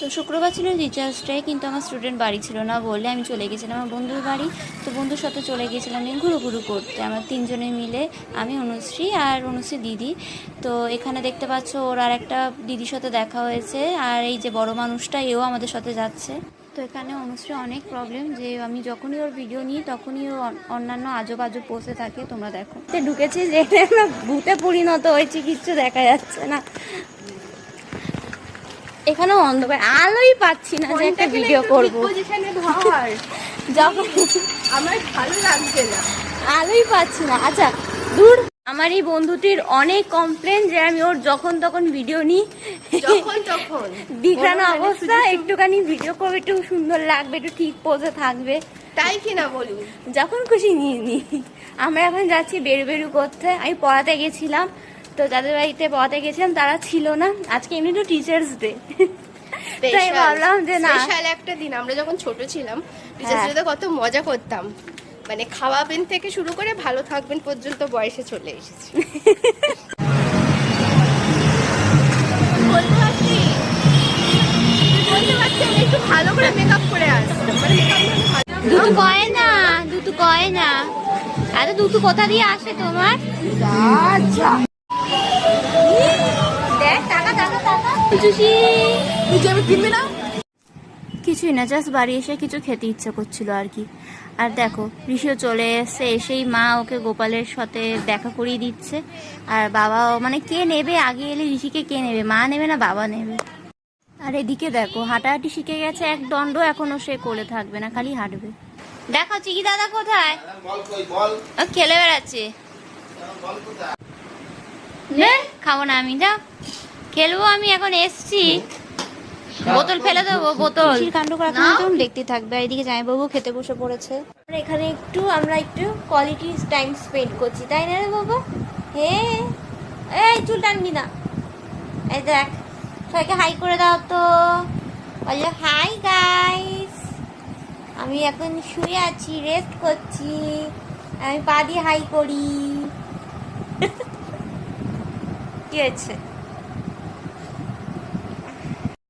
তো শুক্রবার ছিল টিচার্স ডে, কিন্তু আমার স্টুডেন্ট বাড়ি ছিল না বলে আমি চলে গেছিলাম আমার বন্ধুর বাড়ি। তো বন্ধুর সাথে চলে গিয়েছিলাম ঘুরু করতে, আমরা তিনজনে মিলে, আমি, অনুশ্রী আর অনুশ্রী দিদি। তো এখানে দেখতে পাচ্ছ ওর আর একটা দিদির সাথে দেখা হয়েছে, আর এই যে বড় মানুষটা এও আমাদের সাথে যাচ্ছে। তো এখানে অনুশ্রী অনেক প্রবলেম, যে আমি যখনই ওর ভিডিও নিই তখনই ও অন্যান্য আজব পোস্টে থাকে, তোমরা দেখো। ঢুকেছি যে আমরা ভূতে পরিণত হয়েছি, কিচ্ছু দেখা যাচ্ছে না, এখানেও অন্ধকার, আলোই পাচ্ছি না যে একটা ভিডিও করবো। যখন আমার ভালো লাগছে না, আলোই পাচ্ছি না। আচ্ছা দূর, আমার এই বন্ধুটির অনেক কমপ্লেন যে আমি ওর যখন তখন ভিডিও নিই, যখন তখন বিছানো অবস্থা, একটুখানি ভিডিও করবে, একটু সুন্দর লাগবে, একটু ঠিক পোজে থাকবে, তাই কিনা বলুন, যখন খুশি নিয়ে নিই। আমরা এখন যাচ্ছি বেরু করতে, আমি পড়াতে গেছিলাম, তো যাদের বাড়িতে পড়াতে গেছিলাম তারা ছিল না, আজকে এমনি তো টিচার্স ডে, তাই ভাবলাম যে না, স্পেশাল একটা দিন। আমরা যখন ছোট ছিলাম টিচার্স ডেতে কত মজা করতাম, মানে খাওয়াবেন থেকে শুরু করে ভালো থাকবেন পর্যন্ত বয়সে চলে এসেছি। একটু ভালো করে মেকআপ করে আসবো, দুটো কয় না, দুটো কয় না, এত দুটো কোথা দিয়ে আসে তোমার? দেখ টাকা টাকা টাকা, কিছুই না, জাস্ট বাড়ি এসে কিছু খেতে ইচ্ছা করছিল আর কি। আর দেখো ঋষিও চলে এসছে, এসেই মা ওকে গোপালের সাথে দেখা করিয়ে দিচ্ছে, আর বাবাও, মানে কে নেবে আগে এলে ঋষিকে, কে নেবে, মা নেবে না বাবা নেবে। আর এদিকে দেখো হাঁটাহাঁটি শিখে গেছে, এক দণ্ড এখনো সে কোলে থাকবে না, খালি হাঁটবে। দেখো চিকি দাদা কোথায়, খেলে বেড়াচ্ছে। খাবো না আমি, যা খেলবো আমি, এখন এসছি, বোতল ফেলে দেবো, বোতল কাণ্ড করা দেখতে থাকবে। আর এদিকে জামাইবাবু খেতে বসে পড়েছে, এখানে আমরা একটু কোয়ালিটি টাইম স্পেন্ড করছি, তাই না রে বাবা? হ্যাঁ, এই চুল টানবি না, এই দেখ, সবাইকে হাই করে দাও তো, বলো হাই গাইস। আমি এখন শুয়ে আছি, রেস্ট করছি, আমি পা দিয়ে হাই করি। কি হয়েছে?